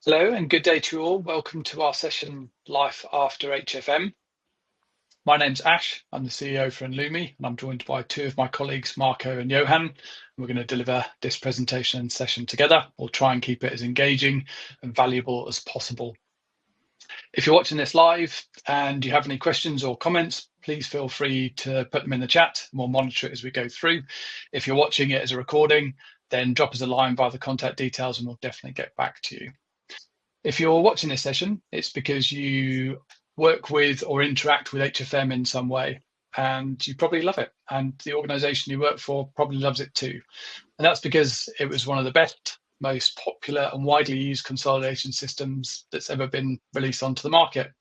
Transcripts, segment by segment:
Hello and good day to you all. Welcome to our session Life After HFM. My name's Ash. I'm the CEO for inlumi, and I'm joined by two of my colleagues, Marco and Johan. We're going to deliver this presentation and session together. We'll try and keep it as engaging and valuable as possible. If you're watching this live and you have any questions or comments, please feel free to put them in the chat and we'll monitor it as we go through. If you're watching it as a recording, then drop us a line via the contact details and we'll definitely get back to you. If you're watching this session, it's because you work with or interact with HFM in some way, and you probably love it. And the organization you work for probably loves it too. And that's because it was one of the best, most popular and widely used consolidation systems that's ever been released onto the market.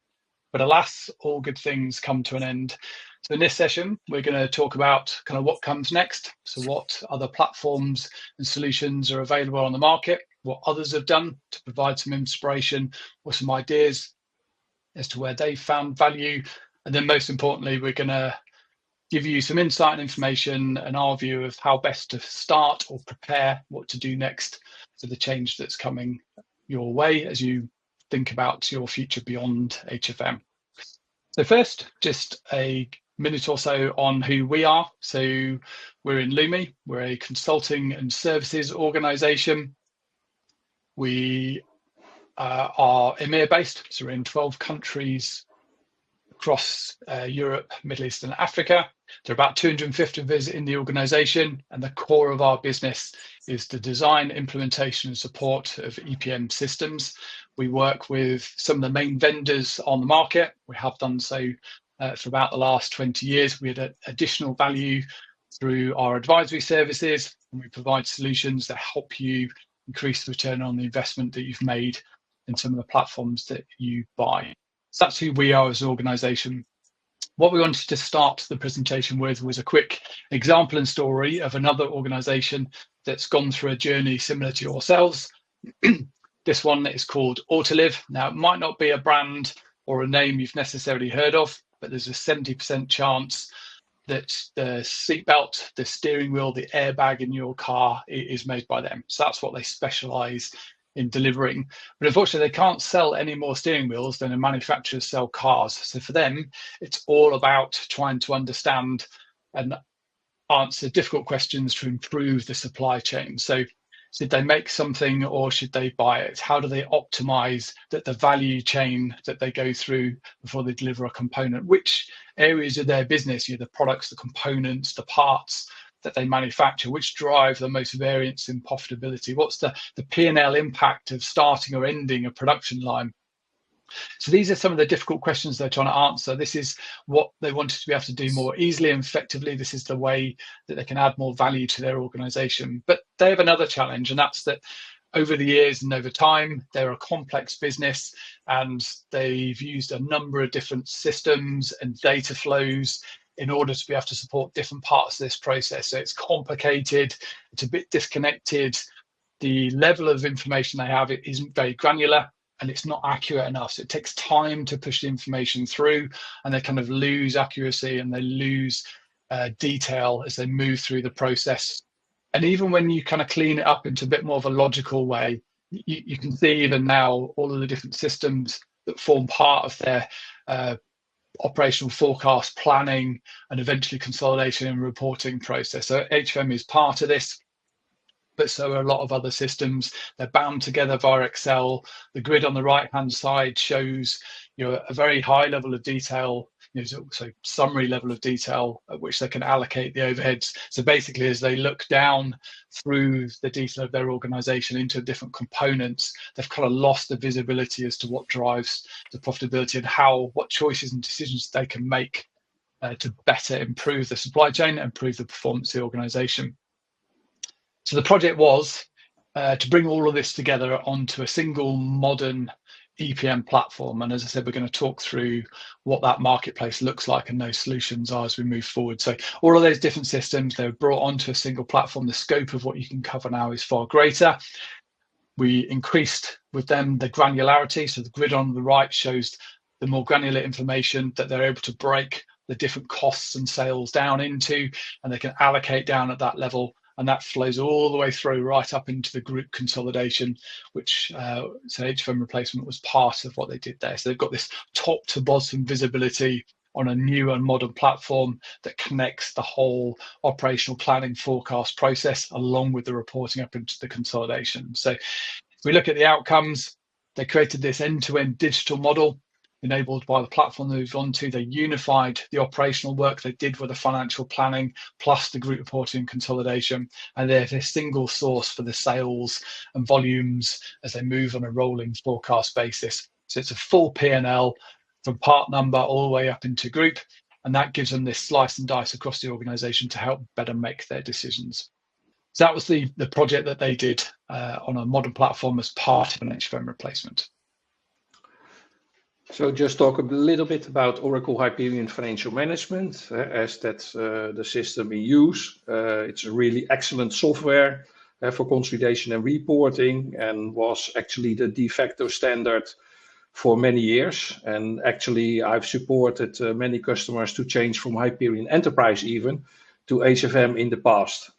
But alas, all good things come to an end. So in this session, we're going to talk about kind of what comes next. So what other platforms and solutions are available on the market, what others have done to provide some inspiration or some ideas as to where they found value. And then most importantly, we're going to give you some insight and information and our view of how best to start or prepare what to do next for the change that's coming your way as you think about your future beyond HFM. So first, just a minute or so on who we are. So we're inlumi, we're a consulting and services organization. We are EMEA based, so we're in 12 countries across Europe, Middle East and Africa. There are about 250 of us in the organization, and the core of our business is the design, implementation and support of EPM systems. We work with some of the main vendors on the market. We have done so for about the last 20 years. We had additional value through our advisory services, and we provide solutions that help you increase the return on the investment that you've made in some of the platforms that you buy. So that's who we are as an organization. What we wanted to start the presentation with was a quick example and story of another organization that's gone through a journey similar to yourselves. This one is called Autoliv. Now, it might not be a brand or a name you've necessarily heard of, but there's a 70% chance that the seatbelt, the steering wheel, the airbag in your car is made by them. So that's what they specialize in delivering. But unfortunately, they can't sell any more steering wheels than the manufacturers sell cars. So for them, it's all about trying to understand and answer difficult questions to improve the supply chain. So should they make something or should they buy it? How do they optimize that the value chain that they go through before they deliver a component? Which areas of their business, the products, the components, the parts that they manufacture, which drive the most variance in profitability? What's the P&L impact of starting or ending a production line? So these are some of the difficult questions they're trying to answer. This is what they wanted to be able to do more easily and effectively. This is the way that they can add more value to their organization. But they have another challenge, and that's that over the years and over time, they're a complex business and they've used a number of different systems and data flows in order to be able to support different parts of this process. So it's complicated, it's a bit disconnected. The level of information they have, it isn't very granular, and it's not accurate enough. So it takes time to push the information through, and they kind of lose accuracy and they lose detail as they move through the process. And even when you kind of clean it up into a bit more of a logical way, you can see even now all of the different systems that form part of their operational forecast planning and eventually consolidation and reporting process. So HFM is part of this, but so are a lot of other systems. They're bound together via Excel. The grid on the right-hand side shows a very high level of detail, so summary level of detail at which they can allocate the overheads. So basically, as they look down through the detail of their organization into different components, they've kind of lost the visibility as to what drives the profitability and what choices and decisions they can make to better improve the supply chain and improve the performance of the organization. So the project was to bring all of this together onto a single modern EPM platform. And as I said, we're going to talk through what that marketplace looks like and those solutions are as we move forward. So all of those different systems, they're brought onto a single platform. The scope of what you can cover now is far greater. We increased with them the granularity. So the grid on the right shows the more granular information that they're able to break the different costs and sales down into, and they can allocate down at that level and that flows all the way through right up into the group consolidation, which so HFM replacement was part of what they did there. So they've got this top to bottom visibility on a new and modern platform that connects the whole operational planning forecast process along with the reporting up into the consolidation. So if we look at the outcomes, they created this end-to-end digital model enabled by the platform they moved on to. They unified the operational work they did with the financial planning plus the group reporting and consolidation, and they're a single source for the sales and volumes as they move on a rolling forecast basis. So it's a full P&L from part number all the way up into group, and that gives them this slice and dice across the organization to help better make their decisions. So that was the project that they did on a modern platform as part of an HFM replacement. So just talk a little bit about Oracle Hyperion Financial Management, as that's the system in use. It's a really excellent software for consolidation and reporting, and was actually the de facto standard for many years. And actually, I've supported many customers to change from Hyperion Enterprise even to HFM in the past.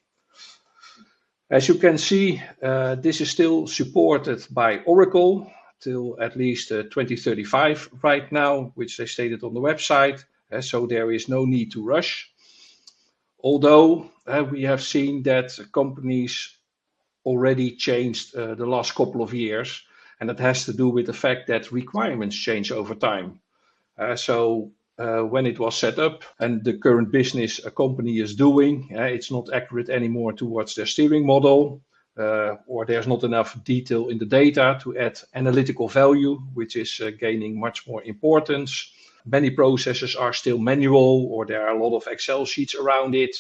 As you can see, this is still supported by Oracle till at least 2035 right now, which they stated on the website. So there is no need to rush. Although we have seen that companies already changed the last couple of years, and it has to do with the fact that requirements change over time. So when it was set up and the current business a company is doing, it's not accurate anymore towards their steering model. Or there's not enough detail in the data to add analytical value, which is gaining much more importance. Many processes are still manual, or there are a lot of Excel sheets around it,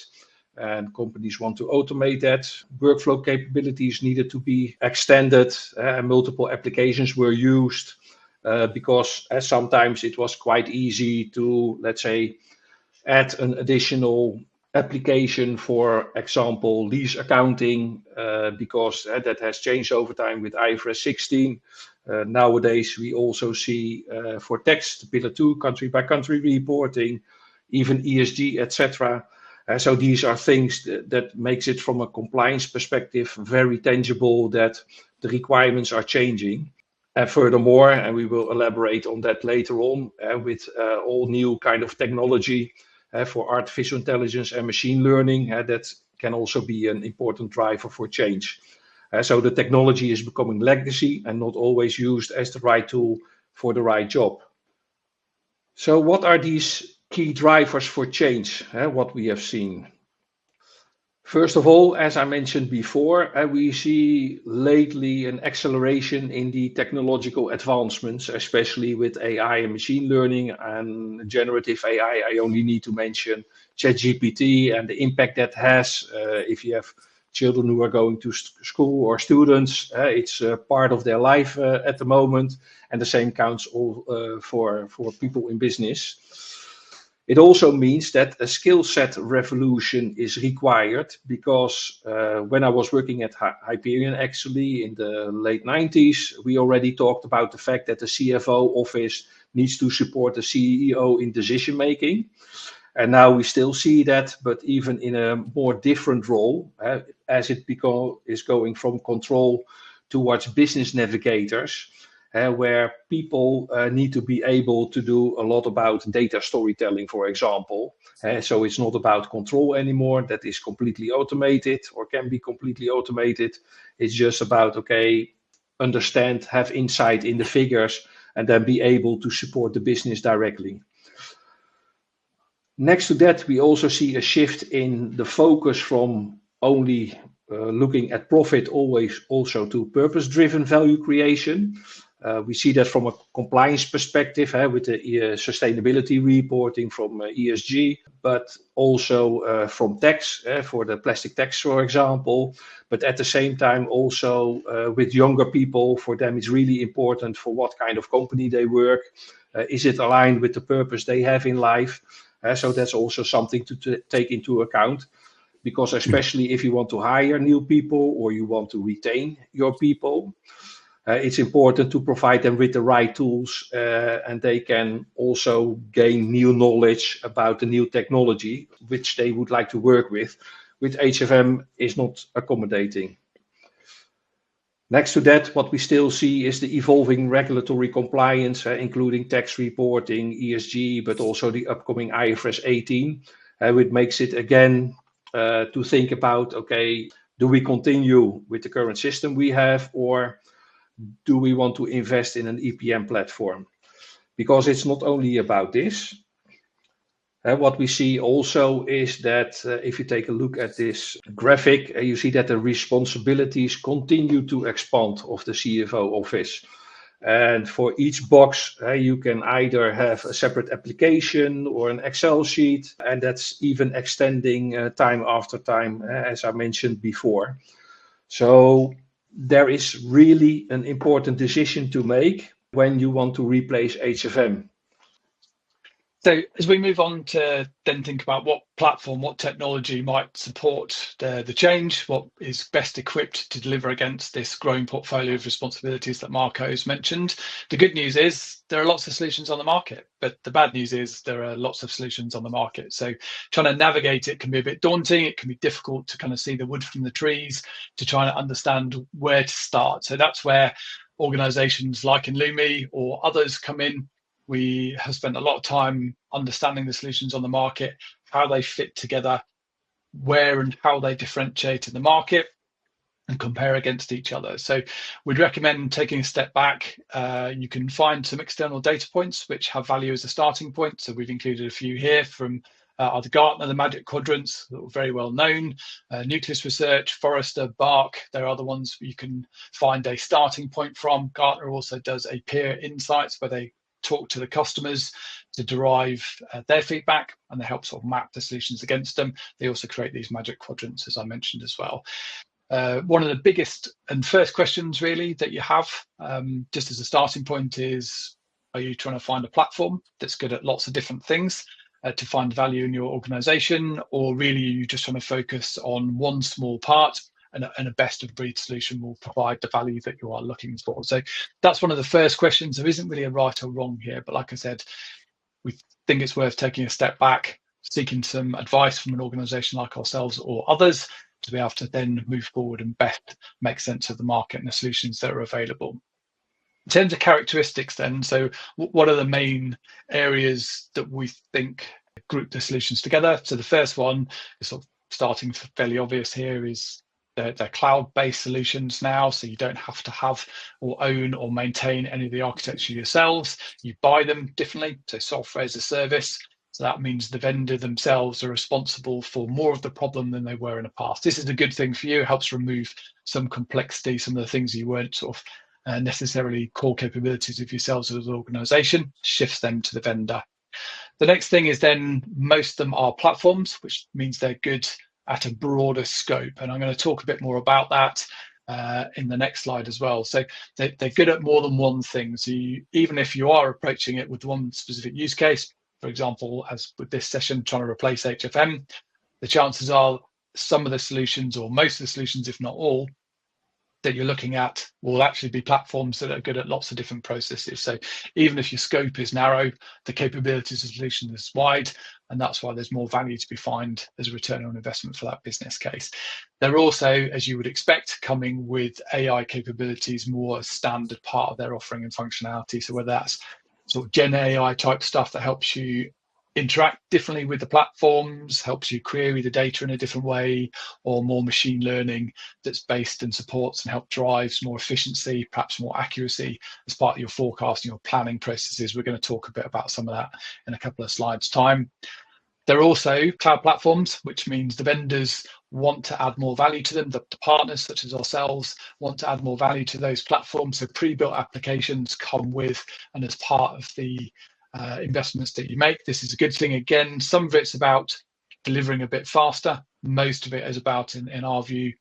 and companies want to automate that. Workflow capabilities needed to be extended, and multiple applications were used because sometimes it was quite easy to, let's say, add an additional application, for example, lease accounting, because that has changed over time with IFRS 16. Nowadays, we also see for tax, Pillar 2, country by country reporting, even ESG, etc. So these are things that makes it from a compliance perspective very tangible that the requirements are changing. And furthermore, and we will elaborate on that later on, with all new kind of technology, for artificial intelligence and machine learning, that can also be an important driver for change. So the technology is becoming legacy and not always used as the right tool for the right job. So what are these key drivers for change, what we have seen? First of all, as I mentioned before, we see lately an acceleration in the technological advancements, especially with AI and machine learning and generative AI. I only need to mention ChatGPT and the impact that has if you have children who are going to school or students. It's part of their life at the moment, and the same counts all for people in business. It also means that a skill set revolution is required, because when I was working at Hyperion, actually in the late 90s, we already talked about the fact that the CFO office needs to support the CEO in decision making. And now we still see that, but even in a more different role, as it is going from control towards business navigators, where people need to be able to do a lot about data storytelling, for example. So it's not about control anymore. That is completely automated or can be completely automated. It's just about, okay, understand, have insight in the figures, and then be able to support the business directly. Next to that, we also see a shift in the focus from only looking at profit always also to purpose-driven value creation. We see that from a compliance perspective, with the sustainability reporting from ESG, but also from tax, for the plastic tax, for example. But at the same time, also with younger people, for them it's really important for what kind of company they work. Is it aligned with the purpose they have in life? So that's also something to take into account, because especially if you want to hire new people or you want to retain your people, it's important to provide them with the right tools, and they can also gain new knowledge about the new technology which they would like to work with, with HFM is not accommodating. Next to that, what we still see is the evolving regulatory compliance, including tax reporting, ESG, but also the upcoming IFRS 18, which makes it again to think about, okay, do we continue with the current system we have, or do we want to invest in an EPM platform? Because it's not only about this. What we see also is that if you take a look at this graphic, you see that the responsibilities continue to expand of the CFO office. And for each box, you can either have a separate application or an Excel sheet, and that's even extending time after time, as I mentioned before. So there is really an important decision to make when you want to replace HFM. So as we move on to then think about what platform, what technology might support the change, what is best equipped to deliver against this growing portfolio of responsibilities that Marco's mentioned. The good news is there are lots of solutions on the market, but the bad news is there are lots of solutions on the market. So trying to navigate it can be a bit daunting. It can be difficult to kind of see the wood from the trees, to try and understand where to start. So that's where organizations like inlumi or others come in. We have spent a lot of time understanding the solutions on the market, how they fit together, where and how they differentiate in the market, and compare against each other. So we'd recommend taking a step back. You can find some external data points which have value as a starting point. So we've included a few here from either Gartner, the Magic Quadrants, that are very well known, Nucleus Research, Forrester, Bark. There are other ones you can find a starting point from. Gartner also does a peer insights where they talk to the customers to derive their feedback, and they help sort of map the solutions against them. They also create these Magic Quadrants, as I mentioned as well. One of the biggest and first questions really that you have, just as a starting point, is, are you trying to find a platform that's good at lots of different things to find value in your organization, or really are you just trying to focus on one small part, and a best of breed solution will provide the value that you are looking for? So that's one of the first questions. There isn't really a right or wrong here, but like I said, we think it's worth taking a step back, seeking some advice from an organization like ourselves or others to be able to then move forward and best make sense of the market and the solutions that are available. In terms of characteristics then, so what are the main areas that we think group the solutions together? So the first one is sort of starting fairly obvious here, is they're cloud-based solutions now, so you don't have to have or own or maintain any of the architecture yourselves. You buy them differently, so software as a service. So that means the vendor themselves are responsible for more of the problem than they were in the past. This is a good thing for you. It helps remove some complexity, some of the things you weren't sort of necessarily core capabilities of yourselves as an organization, shifts them to the vendor. The next thing is then most of them are platforms, which means they're good at a broader scope. And I'm going to talk a bit more about that in the next slide as well. So they're good at more than one thing. So even if you are approaching it with one specific use case, for example, as with this session, trying to replace HFM, the chances are some of the solutions, or most of the solutions, if not all, that you're looking at will actually be platforms that are good at lots of different processes. So even if your scope is narrow, the capabilities of the solution is wide, and that's why there's more value to be found as a return on investment for that business case. They're also, as you would expect, coming with AI capabilities more as standard part of their offering and functionality. So whether that's sort of Gen AI type stuff that helps you interact differently with the platforms, helps you query the data in a different way, or more machine learning that's based and supports and help drives more efficiency, perhaps more accuracy as part of your forecasting or planning processes. We're going to talk a bit about some of that in a couple of slides' time. They're also cloud platforms, which means the vendors want to add more value to them. The partners, such as ourselves, want to add more value to those platforms. So pre-built applications come with and as part of the investments that you make. This is a good thing. Again, some of it's about delivering a bit faster. Most of it is about, in our view,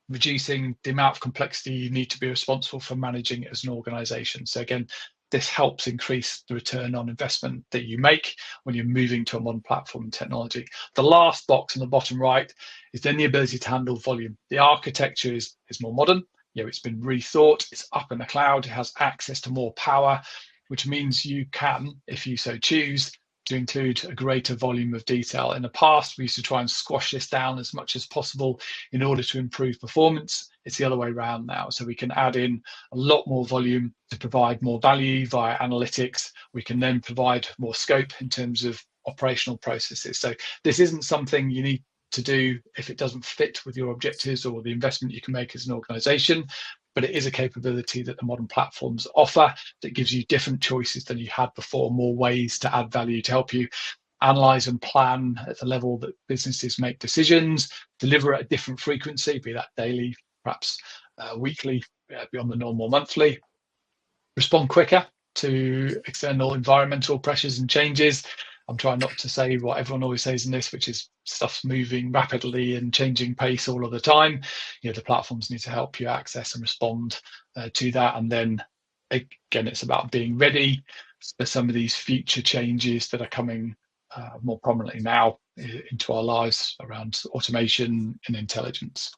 reducing the amount of complexity you need to be responsible for managing as an organization. So again, this helps increase the return on investment that you make when you're moving to a modern platform and technology. The last box on the bottom right is then the ability to handle volume. The architecture is more modern. It's been rethought. It's up in the cloud. It has access to more power, which means you can, if you so choose, to include a greater volume of detail. In the past, we used to try and squash this down as much as possible in order to improve performance. It's the other way around now. So we can add in a lot more volume to provide more value via analytics. We can then provide more scope in terms of operational processes. So this isn't something you need to do if it doesn't fit with your objectives or the investment you can make as an organization, but it is a capability that the modern platforms offer that gives you different choices than you had before, more ways to add value to help you analyze and plan at the level that businesses make decisions, deliver at a different frequency, be that daily, perhaps weekly, beyond the normal monthly, respond quicker to external environmental pressures and changes. I'm trying not to say what everyone always says in this, which is stuff's moving rapidly and changing pace all of the time. The platforms need to help you access and respond to that. And then again, it's about being ready for some of these future changes that are coming more prominently now into our lives around automation and intelligence.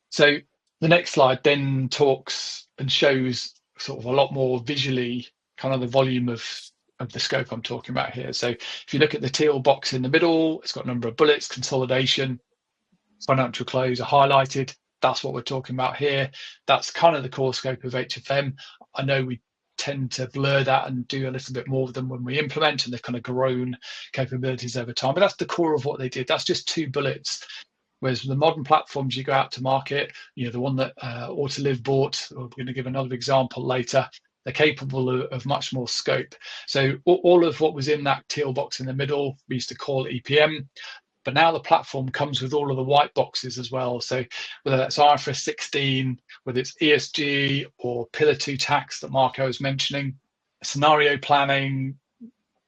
So the next slide then talks and shows sort of a lot more visually kind of the volume of the scope I'm talking about here. So if you look at the teal box in the middle, it's got a number of bullets, consolidation, financial close are highlighted. That's what we're talking about here. That's kind of the core scope of HFM. I know we tend to blur that and do a little bit more of them when we implement, and they've kind of grown capabilities over time, but that's the core of what they did. That's just 2 bullets. Whereas the modern platforms you go out to market, the one that Autoliv bought, we're going to give another example later, they're capable of much more scope. So all of what was in that teal box in the middle, we used to call EPM, but now the platform comes with all of the white boxes as well. So whether that's IFRS 16, whether it's ESG or Pillar 2 tax that Marco was mentioning, scenario planning,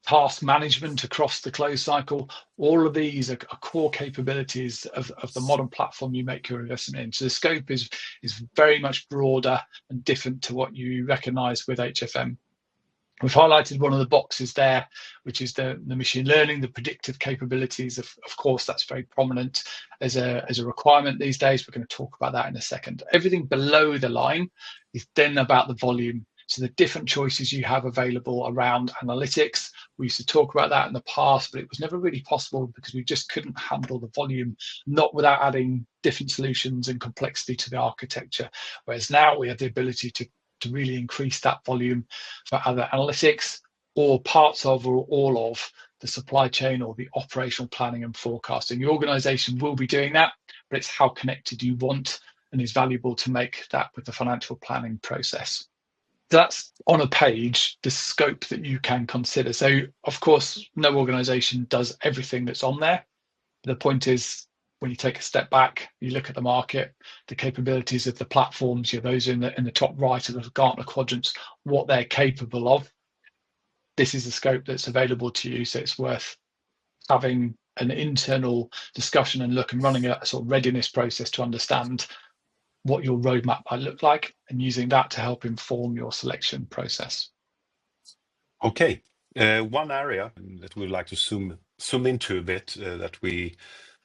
task management across the close cycle, all of these are core capabilities of the modern platform you make your investment in. So the scope is very much broader and different to what you recognize with HFM. We've highlighted one of the boxes there, which is the machine learning, the predictive capabilities. Of course, that's very prominent as a requirement these days. We're going to talk about that in a second. Everything below the line is then about the volume. So the different choices you have available around analytics. We used to talk about that in the past, but it was never really possible because we just couldn't handle the volume, not without adding different solutions and complexity to the architecture. Whereas now we have the ability to really increase that volume for other analytics or parts of or all of the supply chain or the operational planning and forecasting. Your organization will be doing that, but it's how connected you want and is valuable to make that with the financial planning process. That's on a page, the scope that you can consider. So of course, no organization does everything that's on there. The point is, when you take a step back, you look at the market, the capabilities of the platforms, those in the top right of the Gartner quadrants, what they're capable of. This is the scope that's available to you. So it's worth having an internal discussion and look and running a sort of readiness process to understand what your roadmap might look like and using that to help inform your selection process. Okay, one area that we'd like to zoom into a bit that we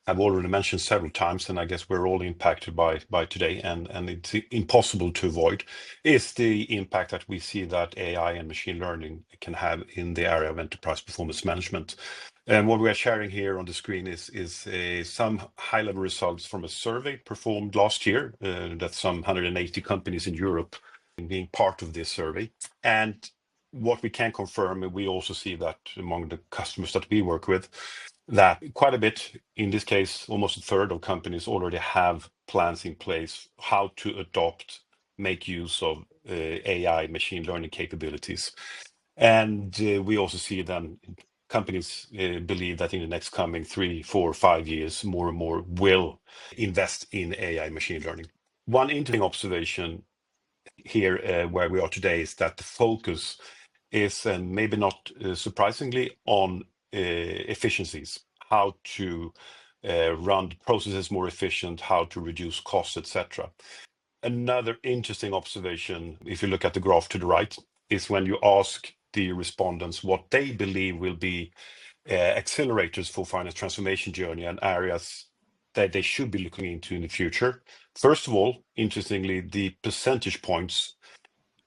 have already mentioned several times, and I guess we're all impacted by today, and it's impossible to avoid, is the impact that we see that AI and machine learning can have in the area of enterprise performance management. And what we are sharing here on the screen is some high-level results from a survey performed last year. That's some 180 companies in Europe being part of this survey. And what we can confirm, and we also see that among the customers that we work with, that quite a bit, in this case, almost a third of companies already have plans in place how to adopt, make use of AI machine learning capabilities. And we also see then companies believe that in the next coming 3, 4, 5 years, more and more will invest in AI machine learning. One interesting observation here where we are today is that the focus is, and maybe not surprisingly, on efficiencies, how to run processes more efficient, how to reduce costs, etc. Another interesting observation, if you look at the graph to the right, is when you ask the respondents what they believe will be accelerators for finance transformation journey and areas that they should be looking into in the future. First of all, interestingly, the percentage points,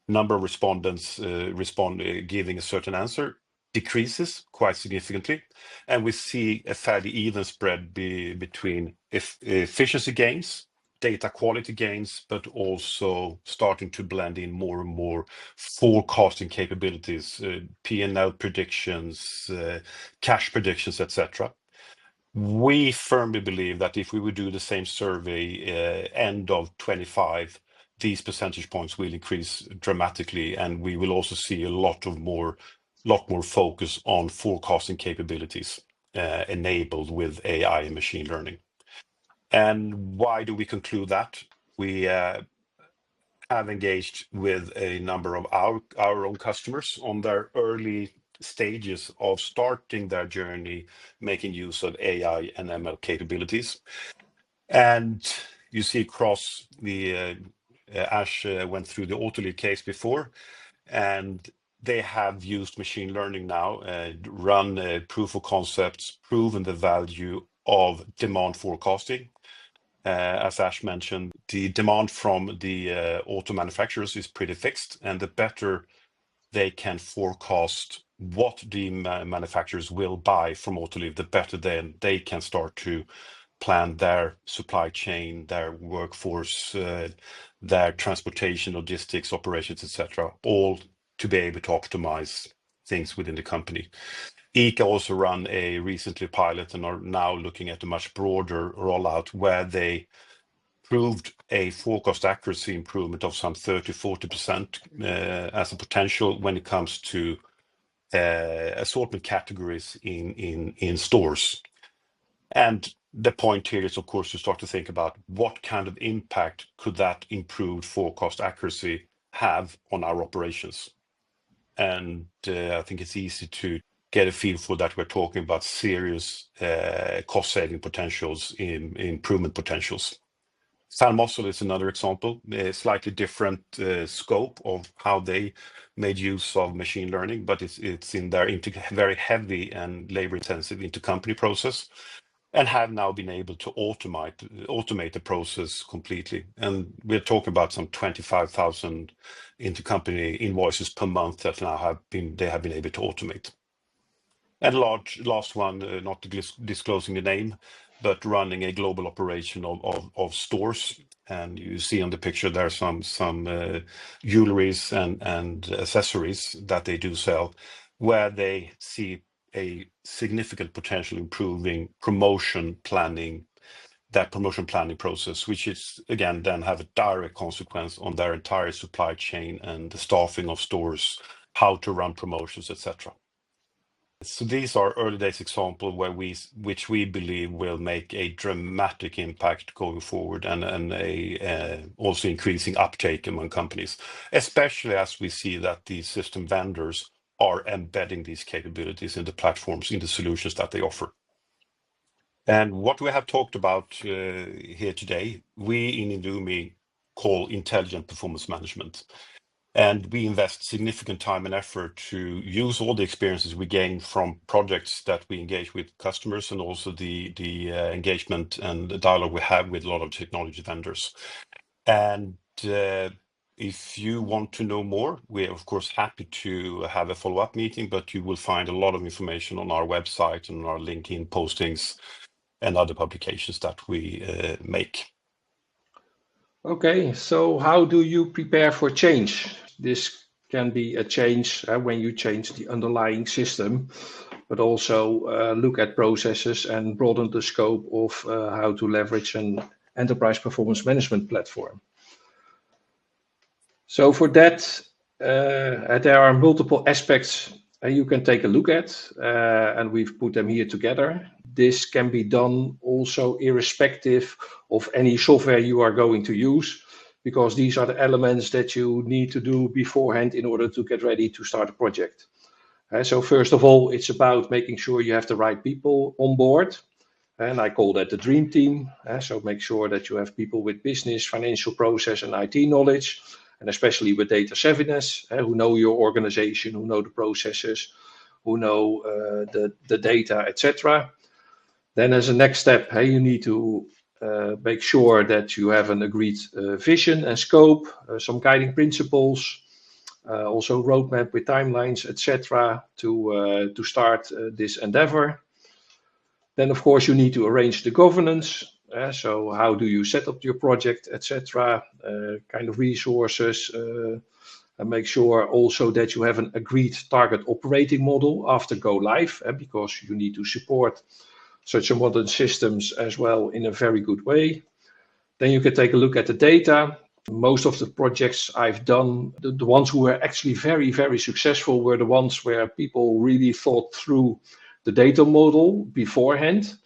number of respondents giving a certain answer decreases quite significantly, and we see a fairly even spread between efficiency gains, data quality gains, but also starting to blend in more and more forecasting capabilities, P&L predictions, cash predictions, etc. We firmly believe that if we would do the same survey end of 25, these percentage points will increase dramatically, and we will also see a lot more focus on forecasting capabilities enabled with AI and machine learning. And why do we conclude that? We have engaged with a number of our own customers on their early stages of starting their journey, making use of AI and ML capabilities. And you see across the Ash went through the Autoliv case before, and they have used machine learning now, run proof of concepts, proven the value of demand forecasting. As Ash mentioned, the demand from the auto manufacturers is pretty fixed, and the better they can forecast what the manufacturers will buy from Autoliv, the better then they can start to plan their supply chain, their workforce, their transportation, logistics, operations, etc., all to be able to optimize things within the company. ICA also run a recently pilot and are now looking at a much broader rollout where they proved a forecast accuracy improvement of some 30-40% as a potential when it comes to assortment categories in stores. And the point here is, of course, to start to think about what kind of impact could that improved forecast accuracy have on our operations. And I think it's easy to get a feel for that. We're talking about serious cost-saving potentials, improvement potentials. Salmossel is another example, a slightly different scope of how they made use of machine learning, but it's in their very heavy and labor-intensive intercompany process, and have now been able to automate the process completely. And we're talking about some 25,000 intercompany invoices per month that now they have been able to automate. And last one, not disclosing the name, but running a global operation of stores. And you see on the picture there some jewelries and accessories that they do sell, where they see a significant potential improving promotion planning process, which is again then have a direct consequence on their entire supply chain and the staffing of stores, how to run promotions, etc. So these are early days examples which we believe will make a dramatic impact going forward, and also increasing uptake among companies, especially as we see that the system vendors are embedding these capabilities in the platforms, in the solutions that they offer. And what we have talked about here today, we in inlumi call intelligent performance management. And we invest significant time and effort to use all the experiences we gain from projects that we engage with customers, and also the engagement and the dialogue we have with a lot of technology vendors. And if you want to know more, we're of course happy to have a follow-up meeting, but you will find a lot of information on our website and our LinkedIn postings and other publications that we make. Okay, so how do you prepare for change? This can be a change when you change the underlying system, but also look at processes and broaden the scope of how to leverage an enterprise performance management platform. So for that, there are multiple aspects you can take a look at, and we've put them here together. This can be done also irrespective of any software you are going to use, because these are the elements that you need to do beforehand in order to get ready to start a project. So first of all, it's about making sure you have the right people on board. And I call that the dream team. So make sure that you have people with business, financial process, and IT knowledge, and especially with data savviness, who know your organization, who know the processes, who know the data, etc. Then as a next step, you need to make sure that you have an agreed vision and scope, some guiding principles, Also roadmap with timelines, etc. to start this endeavor. Then, of course, you need to arrange the governance. So how do you set up your project, etc. Kind of resources. And make sure also that you have an agreed target operating model after go live, because you need to support such a modern systems as well in a very good way. Then you can take a look at the data. Most of the projects I've done, the ones who were actually very, very successful were the ones where people really thought through the data model beforehand,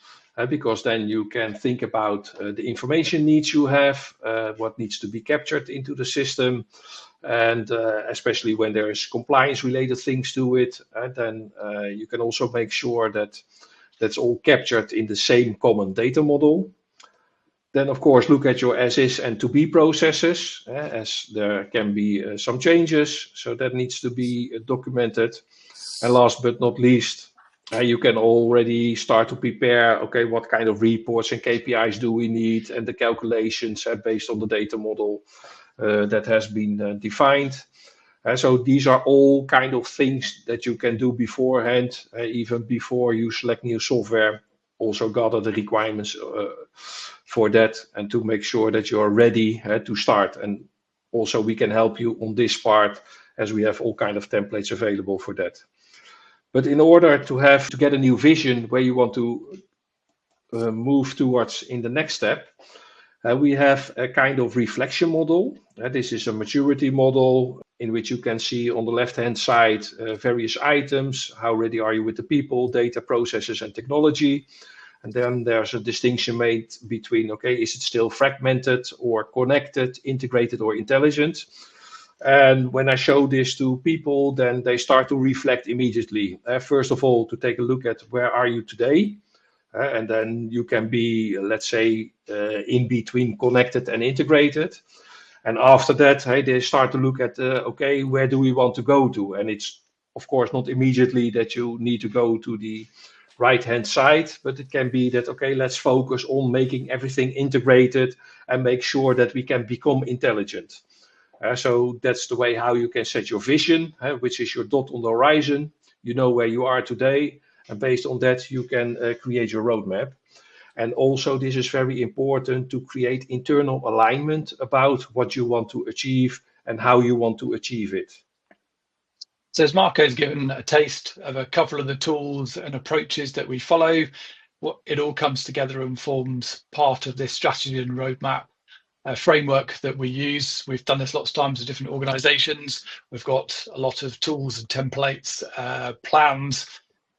because then you can think about the information needs you have, what needs to be captured into the system, and especially when there is compliance related things to it, then you can also make sure that that's all captured in the same common data model. Then, of course, look at your as is and to be processes, as there can be some changes, so that needs to be documented. And last but not least, you can already start to prepare, okay, what kind of reports and KPIs do we need, and the calculations based on the data model that has been defined. So these are all kind of things that you can do beforehand, even before you select new software. Also gather the requirements for that, and to make sure that you are ready to start. And also we can help you on this part, as we have all kind of templates available for that. But in order to get a new vision where you want to move towards in the next step, we have a kind of reflection model. This is a maturity model in which you can see on the left-hand side various items. How ready are you with the people, data, processes, and technology? And then there's a distinction made between, okay, is it still fragmented or connected, integrated or intelligent? And when I show this to people, then they start to reflect immediately. First of all, to take a look at where are you today? And then you can be, let's say, in between connected and integrated. And after that, they start to look at, okay, where do we want to go to? And it's, of course, not immediately that you need to go to the right-hand side, but it can be that, okay, let's focus on making everything integrated and make sure that we can become intelligent. So that's the way how you can set your vision, which is your dot on the horizon. You know where you are today, and based on that, you can create your roadmap. And also, this is very important to create internal alignment about what you want to achieve and how you want to achieve it. So as Marco's given a taste of a couple of the tools and approaches that we follow, it all comes together and forms part of this strategy and roadmap framework that we use. We've done this lots of times with different organizations. We've got a lot of tools and templates, plans,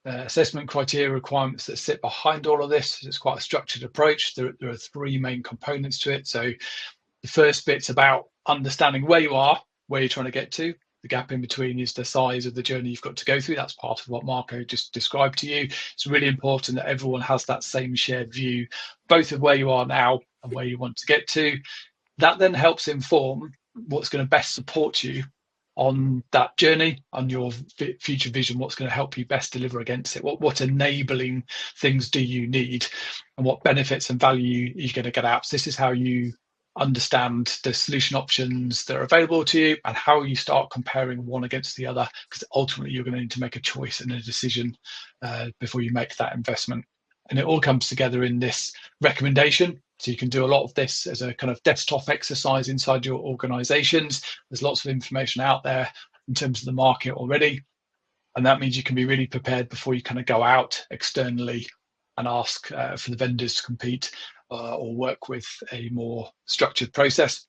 assessment criteria requirements that sit behind all of this. It's quite a structured approach. There are three main components to it. So the first bit's about understanding where you are, where you're trying to get to. The gap in between is the size of the journey you've got to go through. That's part of what Marco just described to you. It's really important that everyone has that same shared view, both of where you are now and where you want to get to. That then helps inform what's going to best support you on that journey, on your future vision, what's going to help you best deliver against it. What enabling things do you need, and what benefits and value you're going to get out. So this is how you understand the solution options that are available to you, and how you start comparing one against the other, because ultimately you're going to need to make a choice and a decision before you make that investment. And it all comes together in this recommendation. So you can do a lot of this as a kind of desktop exercise inside your organizations. There's lots of information out there in terms of the market already. And that means you can be really prepared before you kind of go out externally and ask for the vendors to compete or work with a more structured process.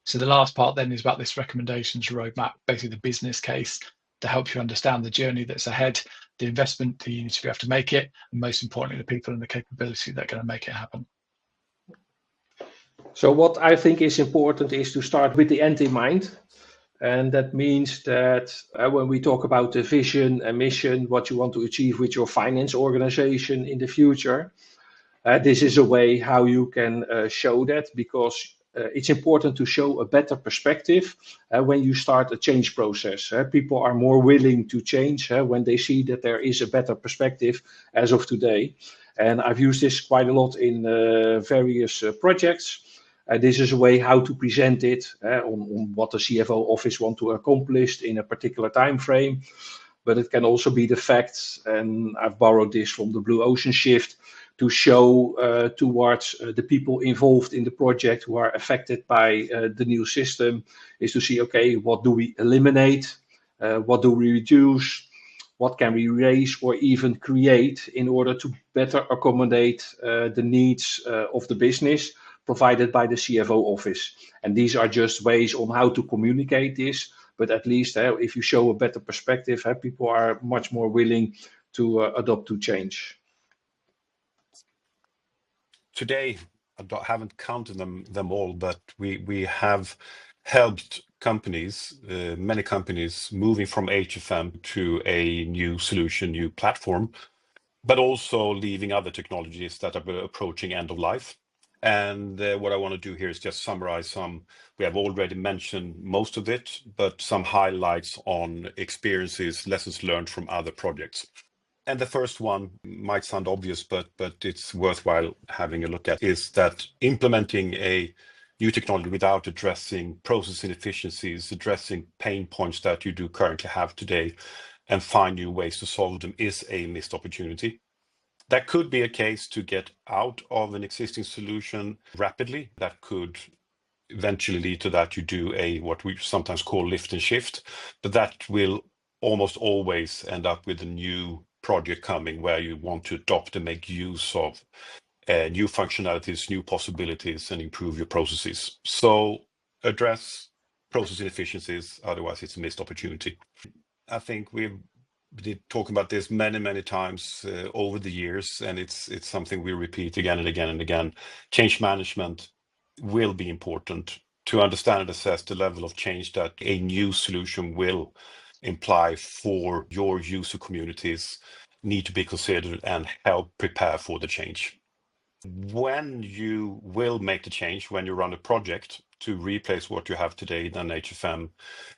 So the last part then is about this recommendations roadmap, basically the business case, to help you understand the journey that's ahead, the investment that you need to be able to make it, and most importantly, the people and the capability that are going to make it happen. So what I think is important is to start with the end in mind. And that means that when we talk about the vision and mission, what you want to achieve with your finance organization in the future, this is a way how you can show that, because it's important to show a better perspective when you start a change process. People are more willing to change when they see that there is a better perspective as of today. And I've used this quite a lot in various projects. This is a way how to present it on what the CFO office want to accomplish in a particular time frame. But it can also be the facts, and I've borrowed this from the Blue Ocean Shift, to show towards the people involved in the project who are affected by the new system, is to see, okay, what do we eliminate, what do we reduce, what can we raise or even create in order to better accommodate the needs of the business provided by the CFO office. And these are just ways on how to communicate this, but at least if you show a better perspective, people are much more willing to adopt to change. Today, I haven't counted them all, but we have helped companies, many companies, moving from HFM to a new solution, new platform, but also leaving other technologies that are approaching end of life. And what I want to do here is just summarize some. We have already mentioned most of it, but some highlights on experiences, lessons learned from other projects. And the first one might sound obvious, but it's worthwhile having a look at, is that implementing a new technology without addressing process inefficiencies, addressing pain points that you do currently have today, and find new ways to solve them is a missed opportunity. That could be a case to get out of an existing solution rapidly. That could eventually lead to that you do what we sometimes call lift and shift, but that will almost always end up with a new project coming where you want to adopt and make use of new functionalities, new possibilities, and improve your processes. So address process inefficiencies, otherwise it's a missed opportunity. I think we've been talking about this many times over the years, and it's something we repeat again and again and again. Change management will be important to understand and assess the level of change that a new solution will imply for your user communities, need to be considered and help prepare for the change. When you will make the change, when you run a project to replace what you have today in HFM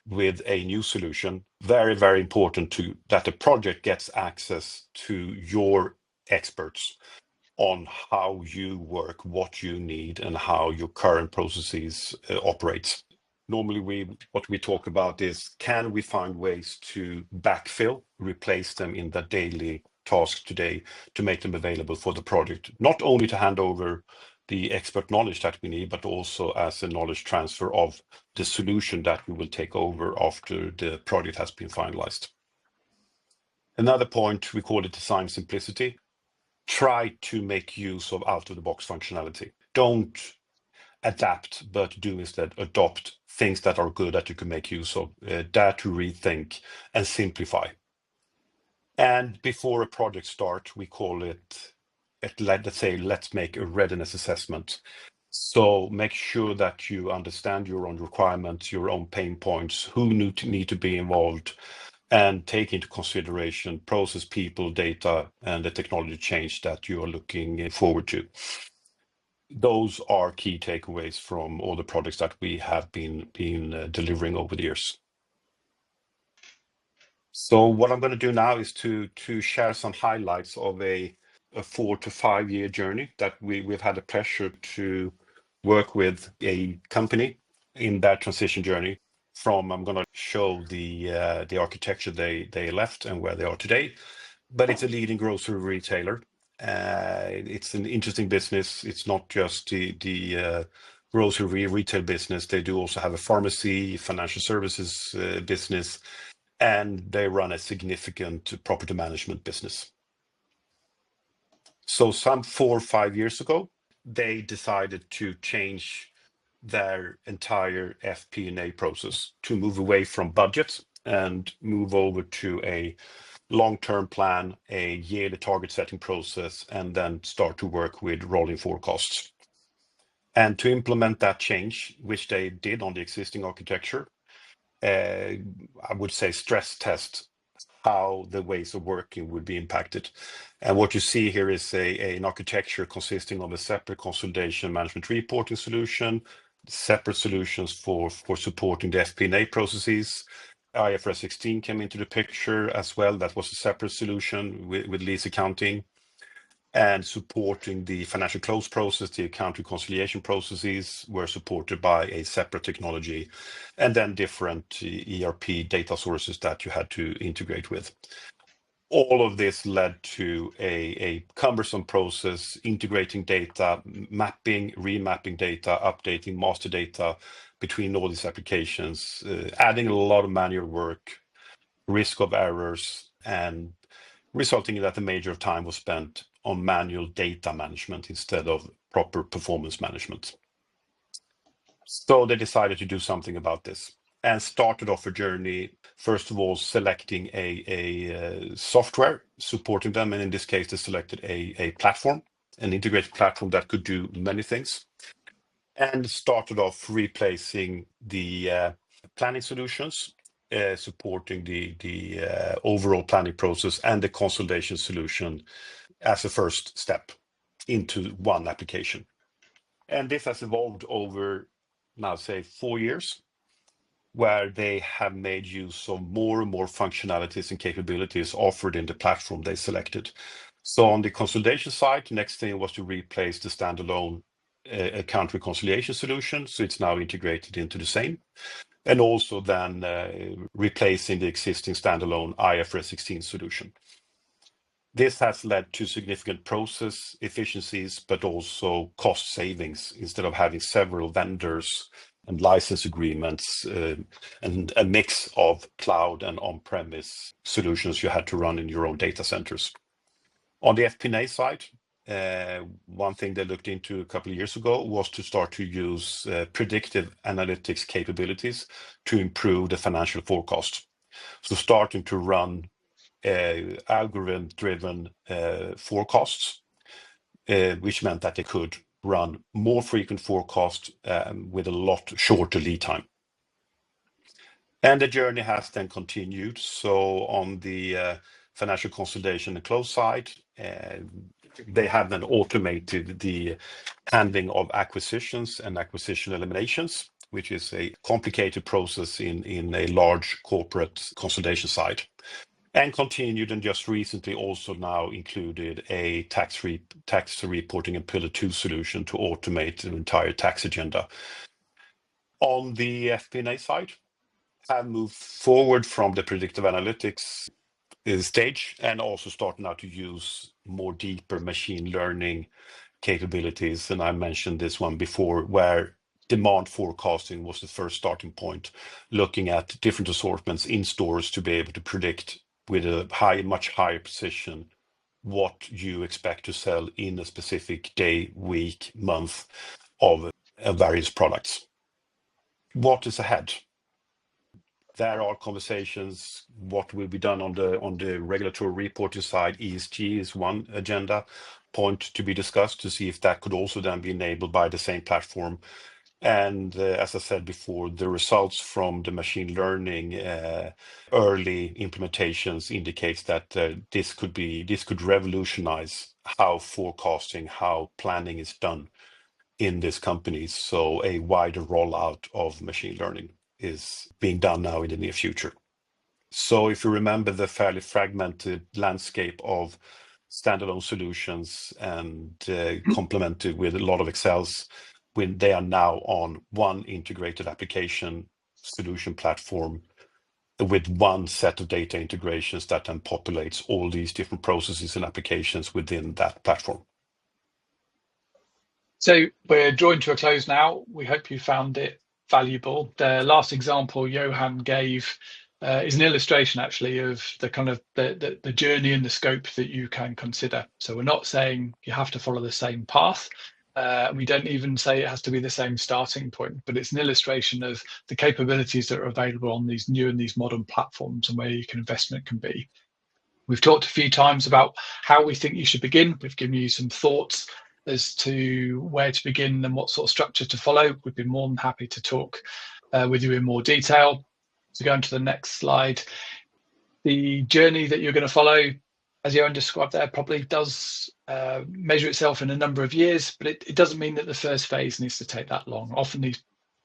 with a new solution, very important that the project gets access to your experts on how you work, what you need, and how your current processes operate. Normally, what we talk about is, can we find ways to backfill, replace them in the daily tasks today to make them available for the project, not only to hand over the expert knowledge that we need, but also as a knowledge transfer of the solution that we will take over after the project has been finalized. Another point, we call it design simplicity. Try to make use of out-of-the-box functionality. Don't adapt, but do instead adopt things that are good that you can make use of. Dare to rethink and simplify. And before a project starts, we call it, let's say, let's make a readiness assessment. So make sure that you understand your own requirements, your own pain points, who need to be involved, and take into consideration process, people, data, and the technology change that you are looking forward to. Those are key takeaways from all the projects that we have been delivering over the years. So what I'm going to do now is to share some highlights of a 4 to 5 year journey that we've had the pleasure to work with a company in that transition journey. I'm going to show the architecture they left and where they are today, but it's a leading grocery retailer. It's an interesting business. It's not just the grocery retail business. They do also have a pharmacy, financial services business, and they run a significant property management business. So some 4 or 5 years ago, they decided to change their entire FP&A process to move away from budgets and move over to a long-term plan, a yearly target setting process, and then start to work with rolling forecasts. And to implement that change, which they did on the existing architecture, I would say stress test how the ways of working would be impacted. And what you see here is an architecture consisting of a separate consolidation management reporting solution, separate solutions for supporting the FP&A processes. IFRS 16 came into the picture as well. That was a separate solution with lease accounting. and supporting the financial close process. The account reconciliation processes were supported by a separate technology, and then different ERP data sources that you had to integrate with. All of this led to a cumbersome process, integrating data, mapping, remapping data, updating master data between all these applications, adding a lot of manual work, risk of errors, and resulting in that the major of time was spent on manual data management instead of proper performance management. So they decided to do something about this and started off a journey, first of all, selecting a software supporting them. And in this case, they selected a platform, an integrated platform that could do many things, and started off replacing the planning solutions, supporting the overall planning process and the consolidation solution as a first step into one application. And this has evolved over now, say, 4 years, where they have made use of more and more functionalities and capabilities offered in the platform they selected. So on the consolidation side, the next thing was to replace the standalone account reconciliation solution. So it's now integrated into the same. And also then replacing the existing standalone IFRS 16 solution. This has led to significant process efficiencies, but also cost savings instead of having several vendors and license agreements and a mix of cloud and on-premise solutions you had to run in your own data centers. On the FP&A side, one thing they looked into a couple of years ago was to start to use predictive analytics capabilities to improve the financial forecast. So starting to run algorithm-driven forecasts, which meant that they could run more frequent forecasts with a lot shorter lead time. And the journey has then continued. So on the financial consolidation and close side, they have then automated the handling of acquisitions and acquisition eliminations, which is a complicated process in a large corporate consolidation side. And continued, and just recently also now included a tax reporting and Pillar 2 solution to automate an entire tax agenda. On the FP&A side, have moved forward from the predictive analytics stage and also start now to use more deeper machine learning capabilities. And I mentioned this one before, where demand forecasting was the first starting point, looking at different assortments in stores to be able to predict with a much higher precision what you expect to sell in a specific day, week, month of various products. What is ahead? There are conversations, what will be done on the regulatory reporting side. ESG is one agenda point to be discussed to see if that could also then be enabled by the same platform. And as I said before, the results from the machine learning early implementations indicates that this could revolutionize how forecasting, how planning is done in these companies. So a wider rollout of machine learning is being done now in the near future. So if you remember the fairly fragmented landscape of standalone solutions and complemented with a lot of Excels, when they are now on one integrated application solution platform with one set of data integrations that then populates all these different processes and applications within that platform. So we're drawing to a close now. We hope you found it valuable. The last example Johan gave is an illustration actually of the kind of the journey and the scope that you can consider. So we're not saying you have to follow the same path. We don't even say it has to be the same starting point, but it's an illustration of the capabilities that are available on these new and these modern platforms and where your investment can be. We've talked a few times about how we think you should begin. We've given you some thoughts as to where to begin and what sort of structure to follow. We've been more than happy to talk with you in more detail. So going to the next slide, the journey that you're going to follow, as Johan described there, probably does measure itself in a number of years, but it doesn't mean that the first phase needs to take that long. Often these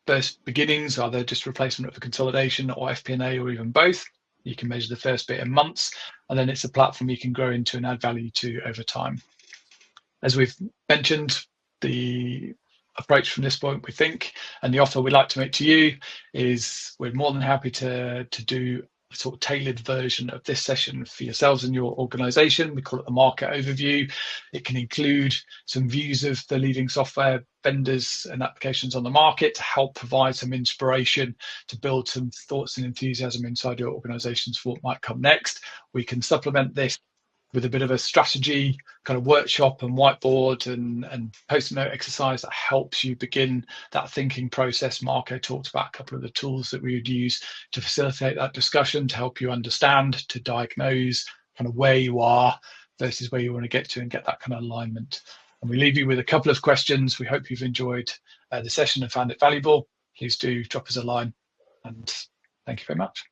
first beginnings are just replacement of a consolidation or FP&A or even both. You can measure the first bit in months, and then it's a platform you can grow into and add value to over time. As we've mentioned, the approach from this point, we think, and the offer we'd like to make to you is we're more than happy to do a sort of tailored version of this session for yourselves and your organization. We call it the market overview. It can include some views of the leading software vendors and applications on the market to help provide some inspiration to build some thoughts and enthusiasm inside your organizations for what might come next. We can supplement this with a bit of a strategy kind of workshop and whiteboard and post-it note exercise that helps you begin that thinking process. Marco talked about a couple of the tools that we would use to facilitate that discussion, to help you understand, to diagnose kind of where you are versus where you want to get to and get that kind of alignment. And we leave you with a couple of questions. We hope you've enjoyed the session and found it valuable. Please do drop us a line, and thank you very much.